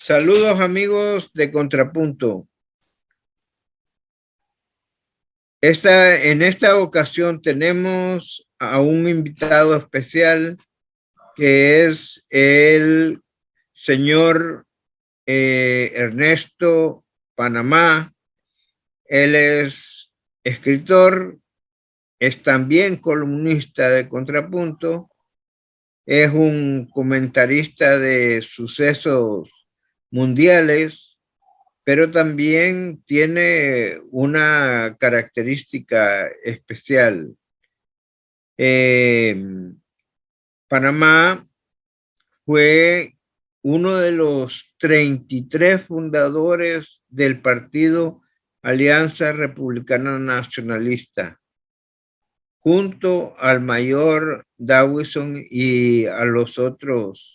Saludos amigos de Contrapunto. En esta ocasión tenemos a un invitado especial que es el señor Ernesto Panamá. Él es escritor, es también columnista de Contrapunto, es un comentarista de sucesos mundiales, pero también tiene una característica especial. Panamá fue uno de los 33 fundadores del partido Alianza Republicana Nacionalista, junto al mayor Dawson y a los otros,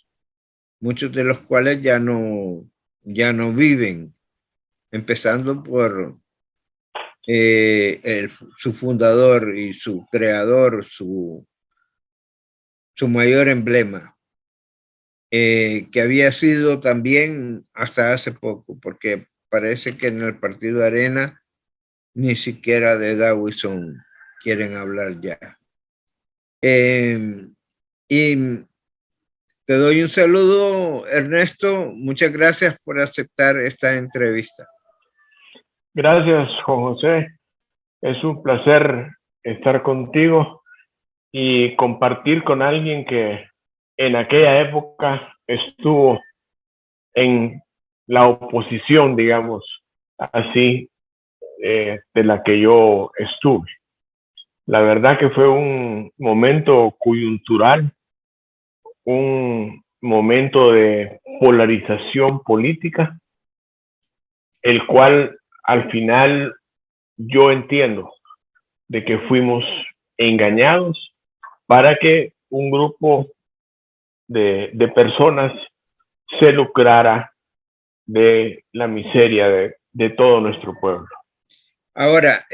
muchos de los cuales ya no viven, empezando por su fundador y su creador, su mayor emblema, que había sido también hasta hace poco, porque parece que en el partido Arena ni siquiera de Dawson quieren hablar ya. Y te doy un saludo, Ernesto. Muchas gracias por aceptar esta entrevista. Gracias, Juan José. Es un placer estar contigo y compartir con alguien que en aquella época estuvo en la oposición, digamos, así, de la que yo estuve. La verdad que fue un momento coyuntural, un momento de polarización política, el cual al final yo entiendo de que fuimos engañados para que un grupo de personas se lucrara de la miseria de todo nuestro pueblo. Ahora,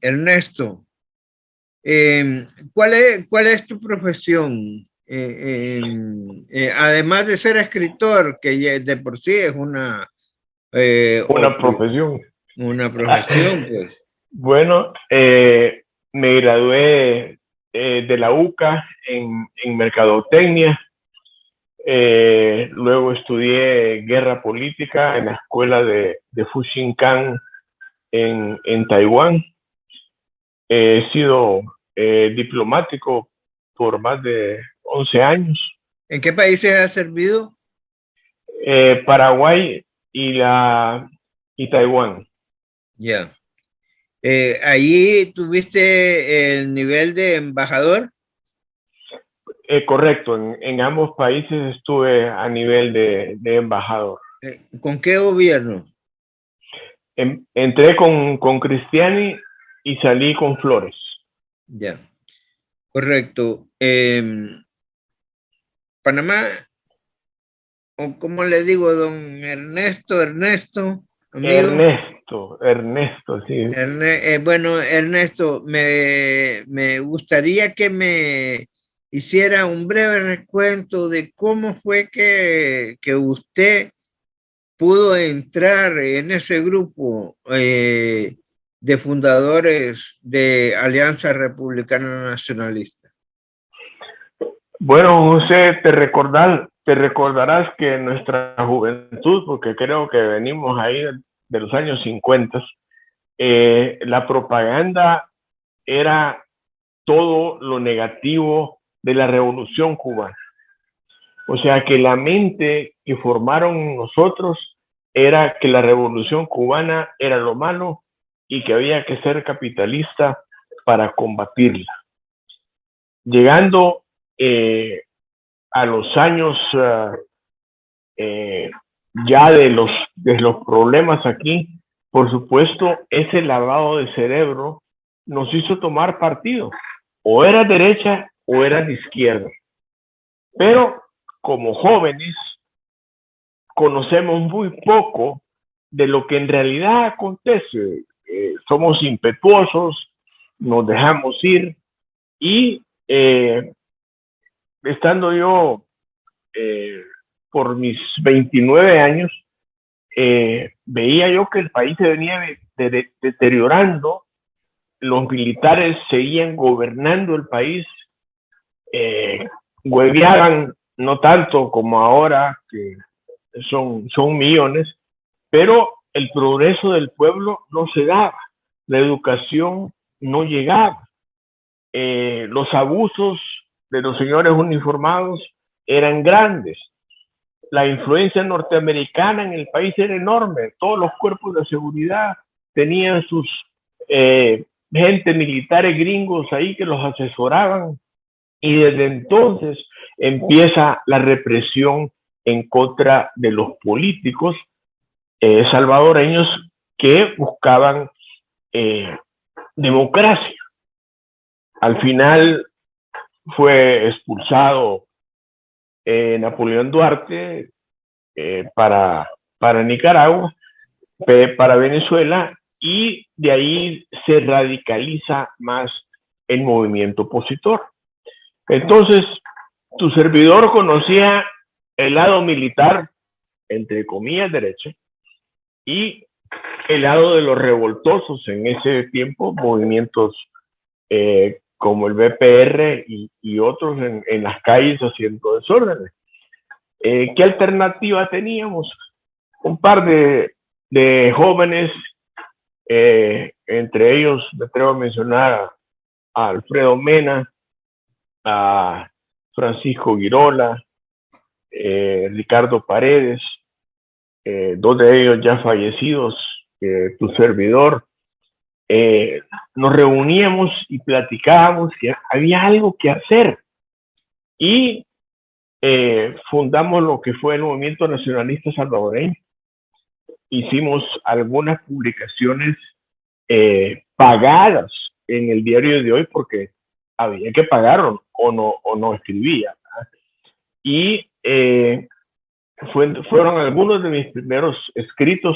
Ernesto, ¿cuál es tu profesión? Además de ser escritor, que de por sí es una profesión. Una profesión, pues. Bueno, me gradué de la UCA en Mercadotecnia. Luego estudié Guerra Política en la escuela de Fuxingcan en Taiwán. He sido diplomático por más de 11 años. ¿En qué países has servido? Paraguay y Taiwán. Ya. ¿Ahí tuviste el nivel de embajador? Correcto, en ambos países estuve a nivel de embajador. ¿Con qué gobierno? Entré con Cristiani y salí con Flores. Ya, correcto. Panamá, o como le digo, don Ernesto, amigo. Ernesto, sí. Bueno, Ernesto, me gustaría que me hiciera un breve recuento de cómo fue que usted pudo entrar en ese grupo de fundadores de Alianza Republicana Nacionalista. Bueno, José, te recordarás que en nuestra juventud, porque creo que venimos ahí de los años 50, la propaganda era todo lo negativo de la Revolución Cubana. O sea que la mente que formaron nosotros era que la Revolución Cubana era lo malo y que había que ser capitalista para combatirla. Llegando a los años ya de los problemas aquí, por supuesto, ese lavado de cerebro nos hizo tomar partido. O era derecha o era de izquierda. Pero como jóvenes conocemos muy poco de lo que en realidad acontece. Somos impetuosos, nos dejamos ir y estando yo por mis 29 años, veía yo que el país se venía deteriorando, los militares seguían gobernando el país, hueveaban no tanto como ahora, que son millones, pero el progreso del pueblo no se daba, la educación no llegaba, los abusos de los señores uniformados eran grandes, la influencia norteamericana en el país era enorme, todos los cuerpos de seguridad tenían sus gente militares gringos ahí que los asesoraban, y desde entonces empieza la represión en contra de los políticos salvadoreños que buscaban democracia. Al final fue expulsado Napoleón Duarte para Nicaragua, para Venezuela, y de ahí se radicaliza más el movimiento opositor. Entonces, tu servidor conocía el lado militar, entre comillas, derecho, y el lado de los revoltosos en ese tiempo, movimientos como el BPR y otros en las calles haciendo desórdenes. ¿Qué alternativa teníamos? Un par de jóvenes, entre ellos me atrevo a mencionar a Alfredo Mena, a Francisco Girola, Ricardo Paredes, dos de ellos ya fallecidos, tu servidor. Nos reuníamos y platicábamos que había algo que hacer, y fundamos lo que fue el Movimiento Nacionalista Salvadoreño. Hicimos algunas publicaciones pagadas en el diario de hoy porque había que pagar o no escribía, ¿verdad? Y fueron algunos de mis primeros escritos.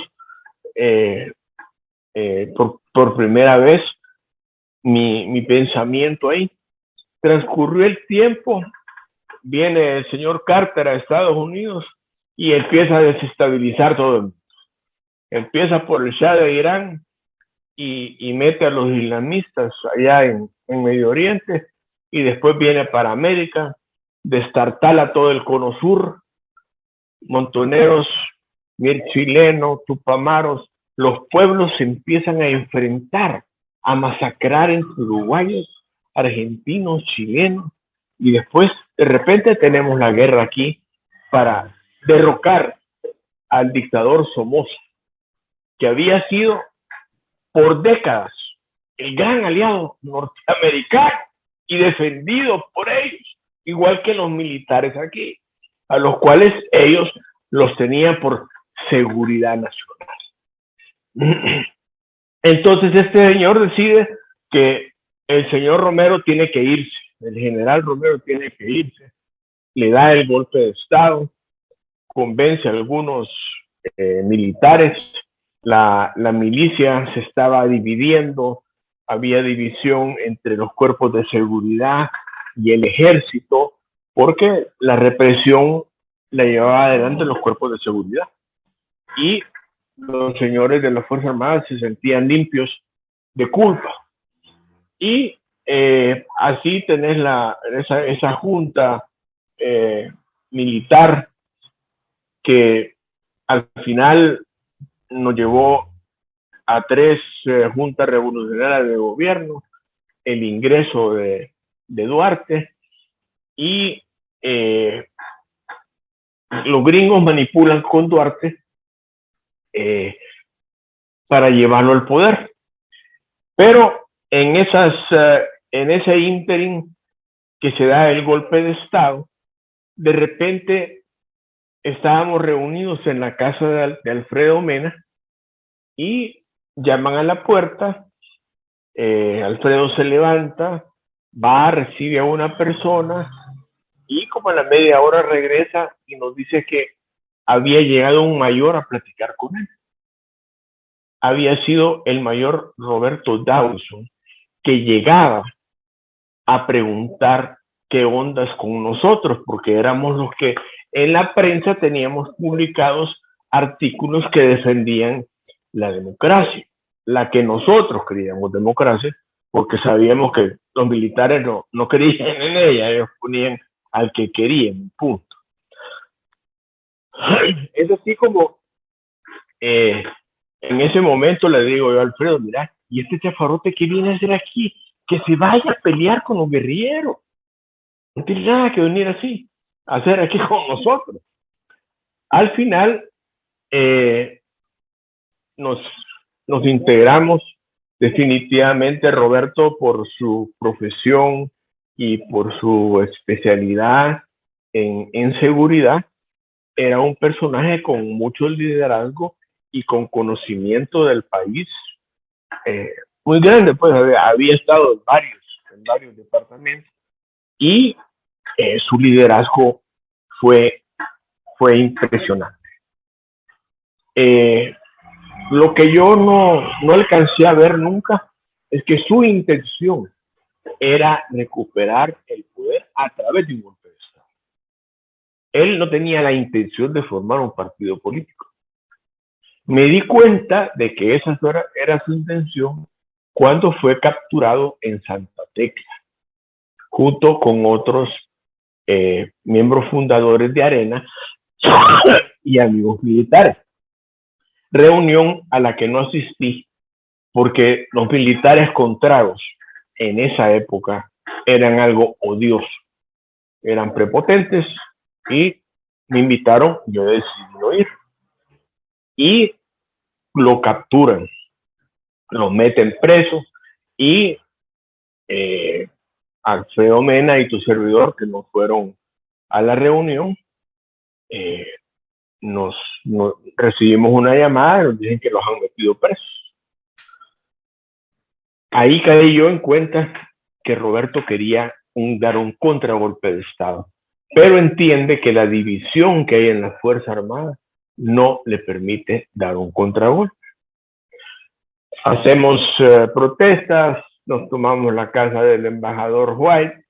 Por primera vez mi pensamiento ahí. Transcurrió el tiempo, viene el señor Carter a Estados Unidos y empieza a desestabilizar todo el mundo. Empieza por el Shah de Irán y mete a los islamistas allá en Medio Oriente, y después viene para América, destartala todo el cono sur, montoneros, chileno, tupamaros, los pueblos se empiezan a enfrentar, a masacrar entre uruguayos, argentinos, chilenos, y después de repente tenemos la guerra aquí para derrocar al dictador Somoza, que había sido por décadas el gran aliado norteamericano y defendido por ellos, igual que los militares aquí, a los cuales ellos los tenían por seguridad nacional. Entonces este señor decide que el señor Romero tiene que irse, el general Romero tiene que irse, le da el golpe de Estado, convence a algunos militares, la milicia se estaba dividiendo, había división entre los cuerpos de seguridad y el ejército, porque la represión la llevaba adelante los cuerpos de seguridad. Y los señores de las Fuerzas Armadas se sentían limpios de culpa. Y así tenés esa junta militar que al final nos llevó a 3 juntas revolucionarias de gobierno, el ingreso de Duarte, y los gringos manipulan con Duarte para llevarlo al poder. Pero en ese ínterin que se da el golpe de Estado, de repente estábamos reunidos en la casa de Alfredo Mena y llaman a la puerta. Alfredo se levanta, va, recibe a una persona y como a la media hora regresa y nos dice que había llegado un mayor a platicar con él. Había sido el mayor Roberto Dawson, que llegaba a preguntar qué ondas con nosotros, porque éramos los que en la prensa teníamos publicados artículos que defendían la democracia, la que nosotros creíamos democracia, porque sabíamos que los militares no creían en ella, ellos ponían al que querían, punto. Es así como en ese momento le digo yo a Alfredo, mira, ¿y este chafarote qué viene a hacer aquí? Que se vaya a pelear con los guerrilleros. No tiene nada que venir así, a hacer aquí con nosotros. Al final, nos integramos definitivamente. Roberto, por su profesión y por su especialidad en seguridad, era un personaje con mucho liderazgo y con conocimiento del país muy grande, pues había estado en varios departamentos y su liderazgo fue impresionante. Lo que yo no alcancé a ver nunca es que su intención era recuperar el poder a través de un golpe de Estado. Él no tenía la intención de formar un partido político. Me di cuenta de que esa era su intención cuando fue capturado en Santa Tecla, junto con otros miembros fundadores de Arena y amigos militares. Reunión a la que no asistí porque los militares contrarios en esa época eran algo odioso, eran prepotentes y me invitaron, yo decidí no ir. Y lo capturan, lo meten preso y Alfredo Mena y tu servidor, que no fueron a la reunión, nos recibimos una llamada y nos dicen que los han metido presos. Ahí caí yo en cuenta que Roberto quería dar un contragolpe de Estado, pero entiende que la división que hay en la Fuerza Armada no le permite dar un contragolpe. Hacemos protestas, nos tomamos la casa del embajador White,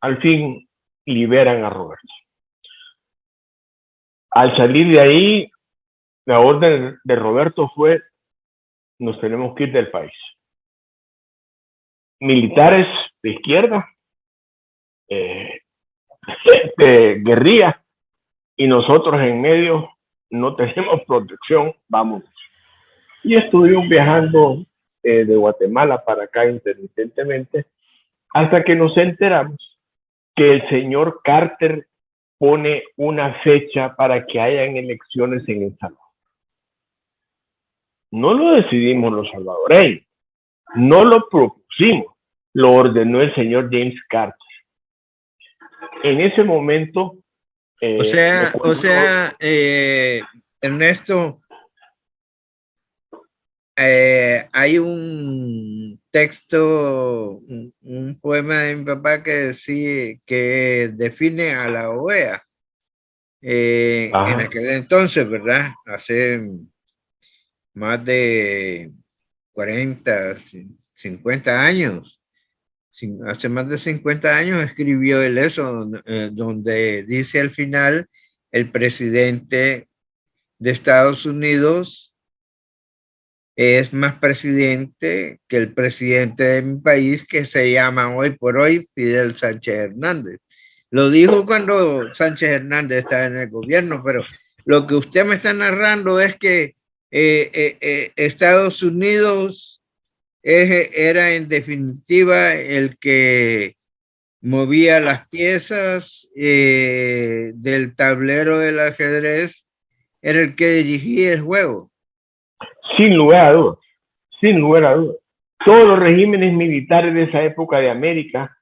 al fin liberan a Roberto. Al salir de ahí, la orden de Roberto fue: nos tenemos que ir del país. Militares de izquierda, de guerrilla, y nosotros en medio no tenemos protección, vamos. Y estuvimos viajando de Guatemala para acá intermitentemente, hasta que nos enteramos que el señor Carter pone una fecha para que hayan elecciones en El Salvador. No lo decidimos los salvadoreños, no lo propusimos, lo ordenó el señor James Carter. En ese momento... Ernesto, hay un texto, un poema de mi papá que define a la OEA en aquel entonces, ¿verdad? Hace más de 40, 50 años. Hace más de 50 años escribió él eso, donde dice al final: el presidente de Estados Unidos es más presidente que el presidente de mi país, que se llama hoy por hoy Fidel Sánchez Hernández. Lo dijo cuando Sánchez Hernández estaba en el gobierno, pero lo que usted me está narrando es que Estados Unidos era en definitiva el que movía las piezas del tablero del ajedrez, era el que dirigía el juego. Sin lugar a dudas, sin lugar a dudas. Todos los regímenes militares de esa época de América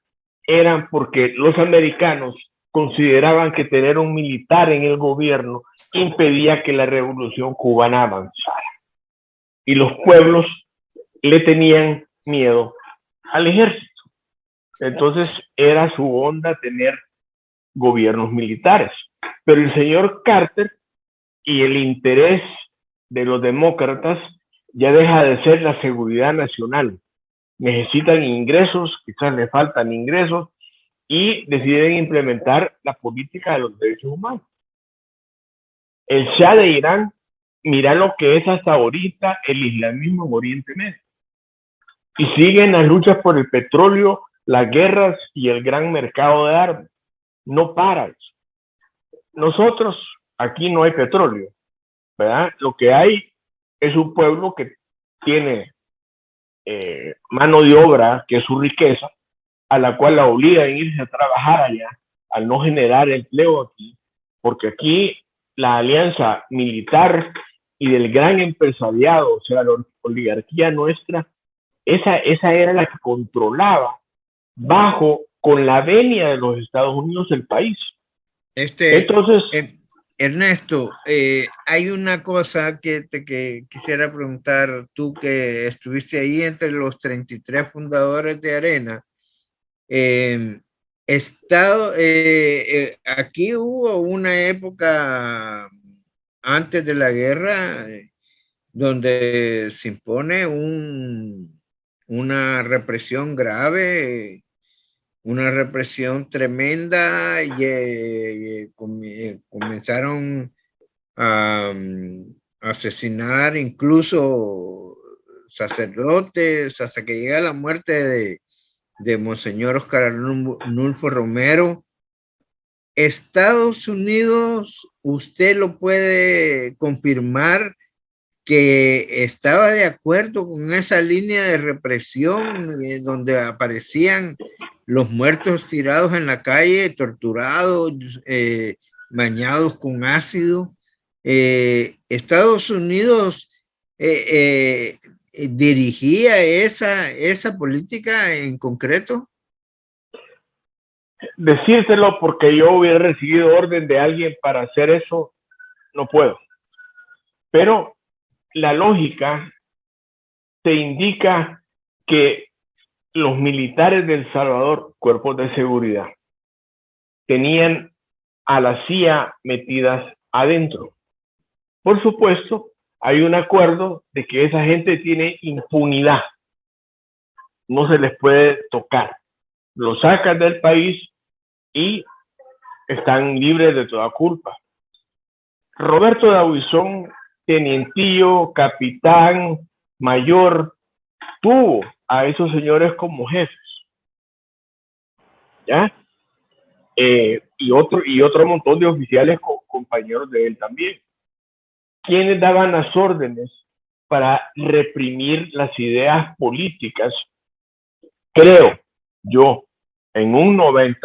eran porque los americanos consideraban que tener un militar en el gobierno impedía que la revolución cubana avanzara. Y los pueblos le tenían miedo al ejército. Entonces era su onda tener gobiernos militares. Pero el señor Carter y el interés de los demócratas ya deja de ser la seguridad nacional. Necesitan ingresos, quizás le faltan ingresos, y deciden implementar la política de los derechos humanos. El Shah de Irán, mira lo que es hasta ahorita el islamismo en Oriente Medio. Y siguen las luchas por el petróleo, las guerras y el gran mercado de armas. No para. Nosotros, aquí no hay petróleo, ¿verdad? Lo que hay es un pueblo que tiene mano de obra, que es su riqueza, a la cual la obligan a irse a trabajar allá, al no generar empleo aquí, porque aquí la alianza militar y del gran empresariado, o sea, la oligarquía nuestra, esa era la que controlaba bajo, con la venia de los Estados Unidos, el país. Entonces, Ernesto, hay una cosa que quisiera preguntar, tú que estuviste ahí entre los 33 fundadores de Arena. Aquí hubo una época antes de la guerra donde se impone una represión grave, una represión tremenda, y comenzaron a asesinar incluso sacerdotes hasta que llega la muerte de Monseñor Oscar Arnulfo Romero. Estados Unidos, usted lo puede confirmar que estaba de acuerdo con esa línea de represión donde aparecían los muertos tirados en la calle, torturados, bañados con ácido. Estados Unidos dirigía esa política en concreto. Decírselo porque yo hubiera recibido orden de alguien para hacer eso, no puedo. Pero la lógica te indica que los militares de El Salvador, cuerpos de seguridad, tenían a la CIA metidas adentro. Por supuesto, hay un acuerdo de que esa gente tiene impunidad. No se les puede tocar. Lo sacan del país y están libres de toda culpa. Roberto D'Aubuisson, tenientillo, capitán, mayor, tuvo a esos señores como jefes. ¿Ya? Y otro montón de oficiales compañeros de él también, quienes daban las órdenes para reprimir las ideas políticas, creo yo, en un 90%,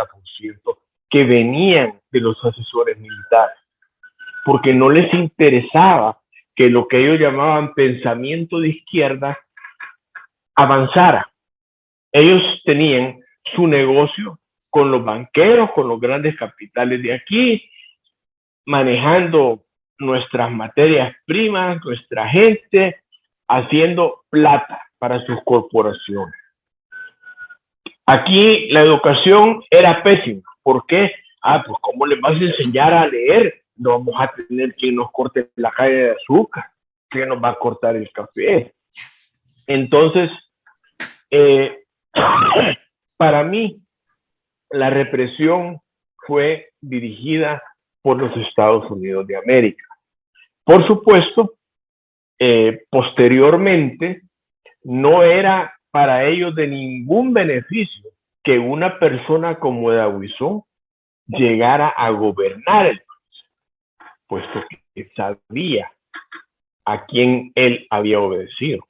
que venían de los asesores militares, porque no les interesaba que lo que ellos llamaban pensamiento de izquierda avanzara. Ellos tenían su negocio con los banqueros, con los grandes capitales de aquí, manejando nuestras materias primas, nuestra gente, haciendo plata para sus corporaciones. Aquí la educación era pésima. ¿Por qué? Pues ¿cómo les vas a enseñar a leer? No vamos a tener quien nos corte la calle de azúcar, quien nos va a cortar el café. Entonces, para mí, la represión fue dirigida por los Estados Unidos de América. Por supuesto, posteriormente, no era para ellos de ningún beneficio que una persona como D'Aubuisson llegara a gobernar el país, puesto que sabía a quién él había obedecido.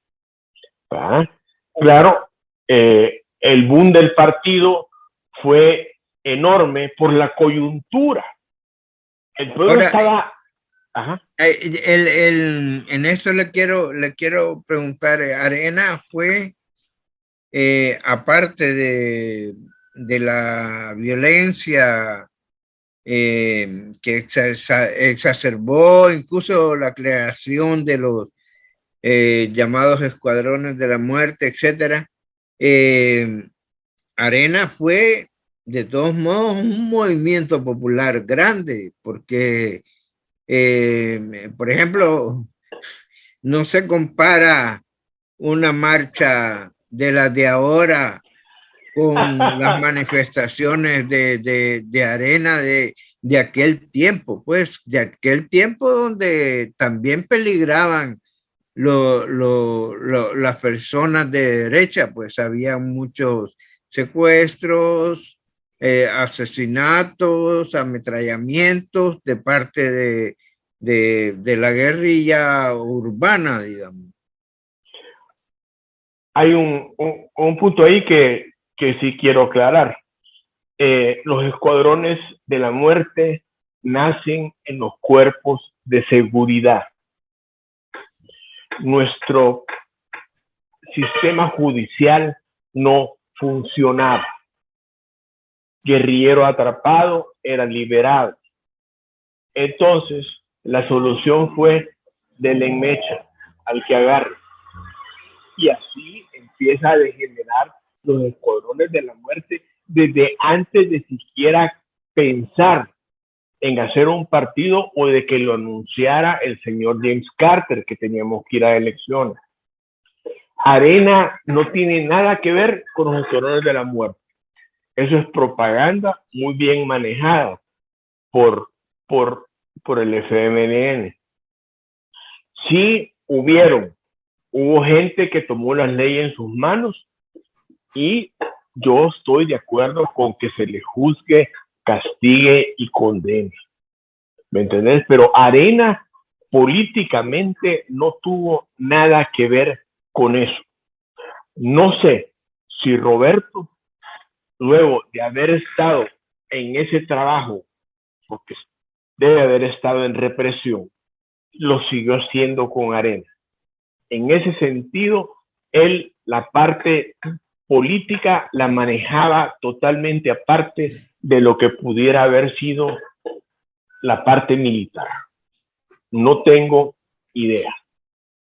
¿verdad? Claro, el boom del partido fue enorme por la coyuntura. El pueblo Ahora, estaba... Ajá. En eso le quiero preguntar, Arena fue, aparte de la violencia que exacerbó incluso la creación de los llamados escuadrones de la muerte, etcétera, Arena fue de todos modos un movimiento popular grande, porque por ejemplo, no se compara una marcha de las de ahora con las manifestaciones de Arena de aquel tiempo, pues de aquel tiempo donde también peligraban las personas de derecha, pues había muchos secuestros, asesinatos, ametrallamientos de parte de la guerrilla urbana, digamos. Hay un punto ahí que sí quiero aclarar. Los escuadrones de la muerte nacen en los cuerpos de seguridad. Nuestro sistema judicial no funcionaba. Guerrillero atrapado era liberado. Entonces, la solución fue denle en mecha al que agarre. Y así empieza a degenerar los escuadrones de la muerte desde antes de siquiera pensar en hacer un partido o de que lo anunciara el señor James Carter, que teníamos que ir a elecciones. Arena no tiene nada que ver con los escuadrones de la muerte. Eso es propaganda muy bien manejada por, por, por el FMLN. Sí hubo gente que tomó la ley en sus manos y yo estoy de acuerdo con que se le juzgue, castigue y condene. ¿Me entendés? Pero Arena políticamente no tuvo nada que ver con eso. No sé si Roberto, luego de haber estado en ese trabajo, porque debe haber estado en represión, lo siguió haciendo con Arena. En ese sentido, él la parte política la manejaba totalmente aparte de lo que pudiera haber sido la parte militar. No tengo idea.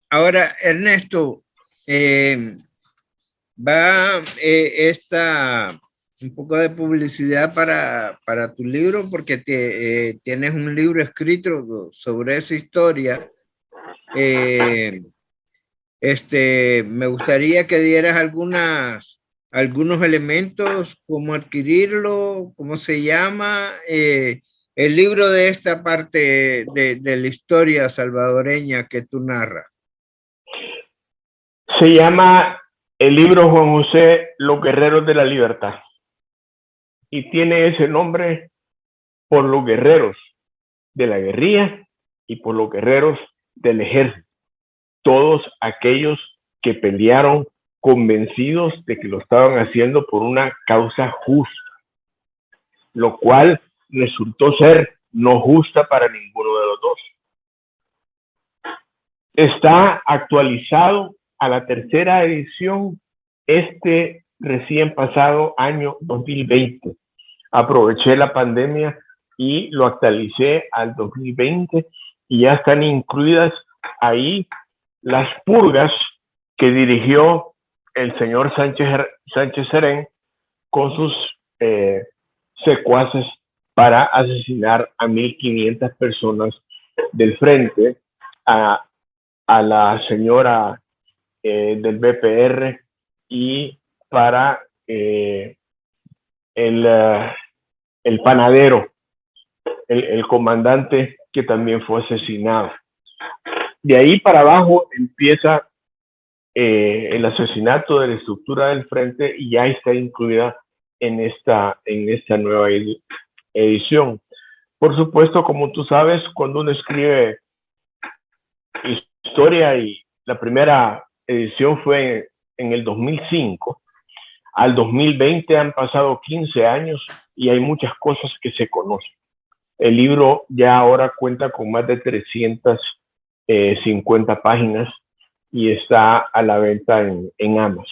Ahora, Ernesto, va un poco de publicidad para tu libro, porque tienes un libro escrito sobre esa historia. Me gustaría que dieras algunos elementos, cómo adquirirlo, cómo se llama, el libro de esta parte de la historia salvadoreña que tú narras. Se llama el libro Juan José, Los Guerreros de la Libertad. Y tiene ese nombre por los guerreros de la guerrilla y por los guerreros del ejército. Todos aquellos que pelearon convencidos de que lo estaban haciendo por una causa justa, lo cual resultó ser no justa para ninguno de los dos. Está actualizado a la tercera edición este recién pasado año 2020. Aproveché la pandemia y lo actualicé al 2020 y ya están incluidas ahí las purgas que dirigió el señor Sánchez Serén con sus secuaces para asesinar a 1.500 personas del frente, a la señora del BPR y para el panadero, el comandante que también fue asesinado. De ahí para abajo empieza el asesinato de la estructura del frente y ya está incluida en esta nueva edición. Por supuesto, como tú sabes, cuando uno escribe historia, y la primera edición fue en el 2005, al 2020 han pasado 15 años y hay muchas cosas que se conocen. El libro ya ahora cuenta con más de 350 páginas y está a la venta en Amazon.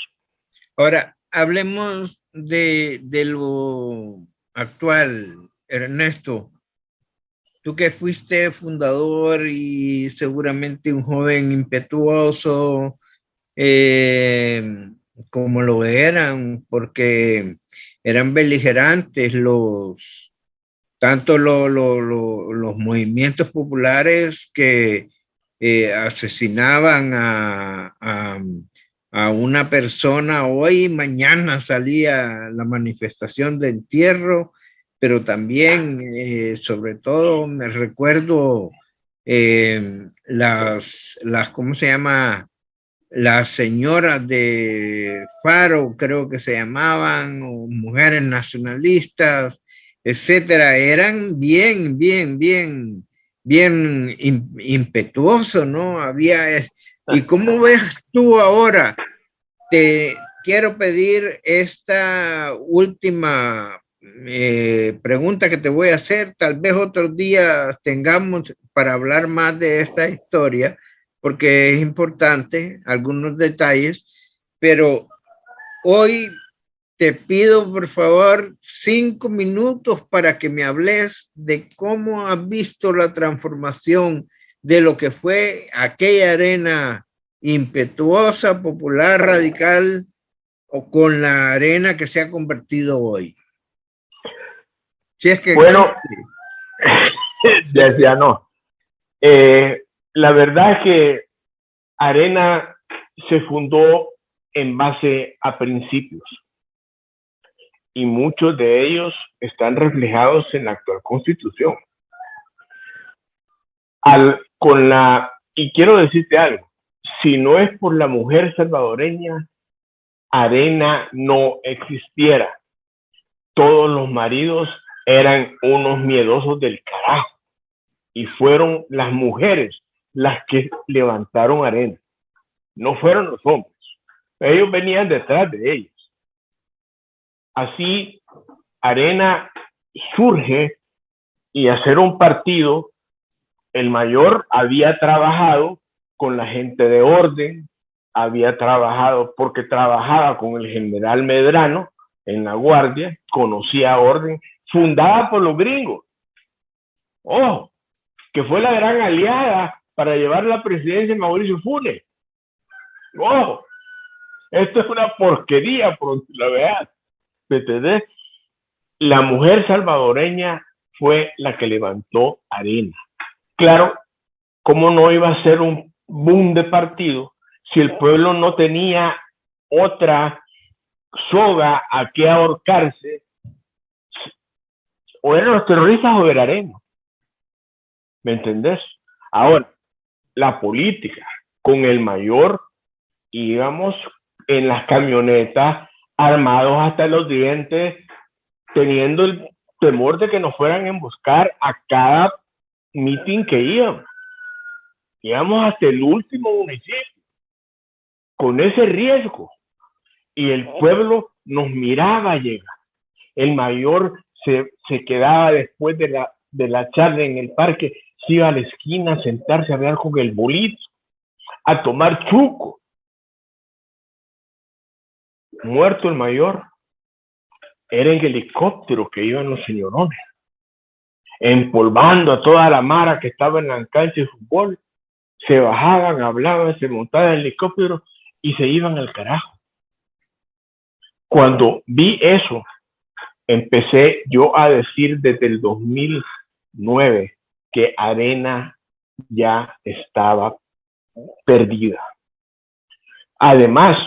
Ahora, hablemos de lo actual, Ernesto. Tú que fuiste fundador y seguramente un joven impetuoso, como lo eran, porque eran beligerantes tanto los movimientos populares que asesinaban a una persona. Hoy y mañana salía la manifestación de entierro, pero también, sobre todo, me recuerdo ¿cómo se llama? Las señoras de Faro, creo que se llamaban, o mujeres nacionalistas, etcétera, eran bien impetuosos, ¿no? ¿Y cómo ves tú ahora? Te quiero pedir esta última pregunta que te voy a hacer. Tal vez otros días tengamos para hablar más de esta historia, porque es importante algunos detalles, pero hoy te pido por favor 5 minutos para que me hables de cómo has visto la transformación de lo que fue aquella arena impetuosa, popular, radical, o con la arena que se ha convertido hoy. Si es que bueno, existe. ya no. La verdad es que Arena se fundó en base a principios y muchos de ellos están reflejados en la actual Constitución. Y quiero decirte algo, si no es por la mujer salvadoreña, Arena no existiera. Todos los maridos eran unos miedosos del carajo y fueron las mujeres las que levantaron Arena, no fueron los hombres. Ellos venían detrás de ellos. Así, Arena surge y hacer un partido, el mayor había trabajado con la gente de orden, había trabajado porque trabajaba con el general Medrano en la Guardia, conocía orden, fundada por los gringos. Oh, que fue la gran aliada para llevar la presidencia de Mauricio Funes. Oh, esto es una porquería, por la verdad. ¿Me entendés? La mujer salvadoreña fue la que levantó Arena. Claro, ¿cómo no iba a ser un boom de partido si el pueblo no tenía otra soga a que ahorcarse? O eran los terroristas o era Arena. ¿Me entendés? Ahora, la política con el mayor, íbamos en las camionetas armados hasta los dientes, teniendo el temor de que nos fueran a emboscar a cada meeting que íbamos. Íbamos hasta el último municipio, con ese riesgo. Y el pueblo nos miraba llegar. El mayor se quedaba después de la charla en el parque, se iba a la esquina a sentarse a hablar con el bolito, a tomar chuco. Muerto el mayor, era en helicóptero que iban los señorones, empolvando a toda la mara que estaba en la cancha de fútbol. Se bajaban, hablaban, se montaban en el helicóptero y se iban al carajo. Cuando vi eso, empecé yo a decir desde el 2009 que Arena ya estaba perdida. Además,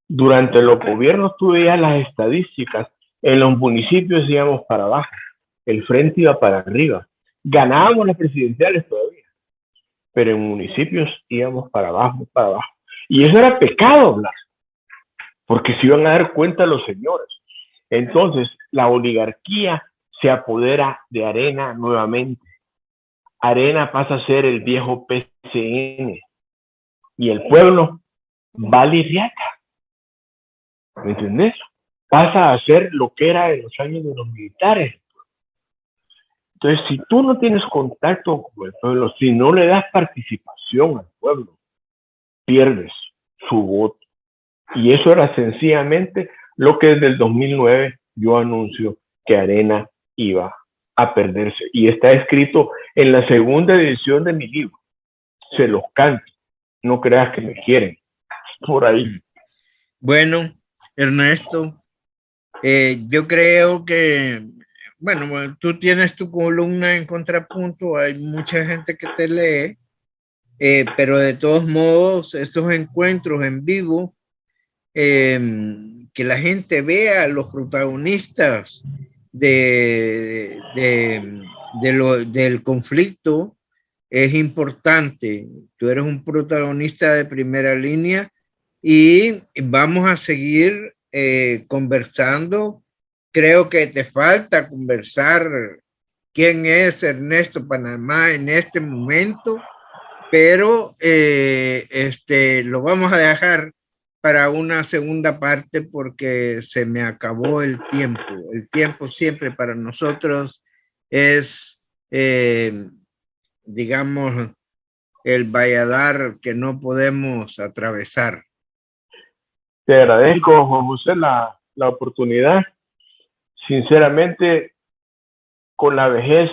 durante los gobiernos tuve ya las estadísticas, en los municipios íbamos para abajo, el frente iba para arriba, ganábamos las presidenciales todavía, pero en municipios íbamos para abajo, para abajo. Y eso era pecado hablar, porque se iban a dar cuenta los señores. Entonces, la oligarquía se apodera de Arena nuevamente. Arena pasa a ser el viejo PCN y el pueblo vale riata. ¿Me entendés? Pasa a ser lo que era en los años de los militares. Entonces, si tú no tienes contacto con el pueblo, si no le das participación al pueblo, pierdes su voto. Y eso era sencillamente lo que desde el 2009 yo anuncio que Arena iba a perderse. Y está escrito en la segunda edición de mi libro. Se los canto. No creas que me quieren. Por ahí. Bueno, Ernesto, yo creo que, bueno, tú tienes tu columna en Contrapunto, hay mucha gente que te lee, pero de todos modos, estos encuentros en vivo que la gente vea a los protagonistas del conflicto es importante. Tú eres un protagonista de primera línea y vamos a seguir conversando. Creo que te falta conversar quién es Ernesto Panamá en este momento, pero lo vamos a dejar para una segunda parte porque se me acabó el tiempo. El tiempo siempre para nosotros es, digamos, el valladar que no podemos atravesar. Te agradezco, Juan José, la oportunidad. Sinceramente, con la vejez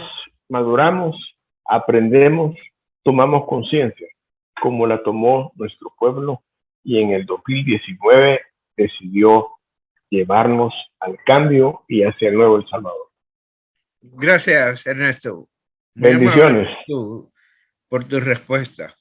maduramos, aprendemos, tomamos conciencia, como la tomó nuestro pueblo, y en el 2019 decidió llevarnos al cambio y hacia el nuevo El Salvador. Gracias, Ernesto. Muy Bendiciones. amable por tu respuesta.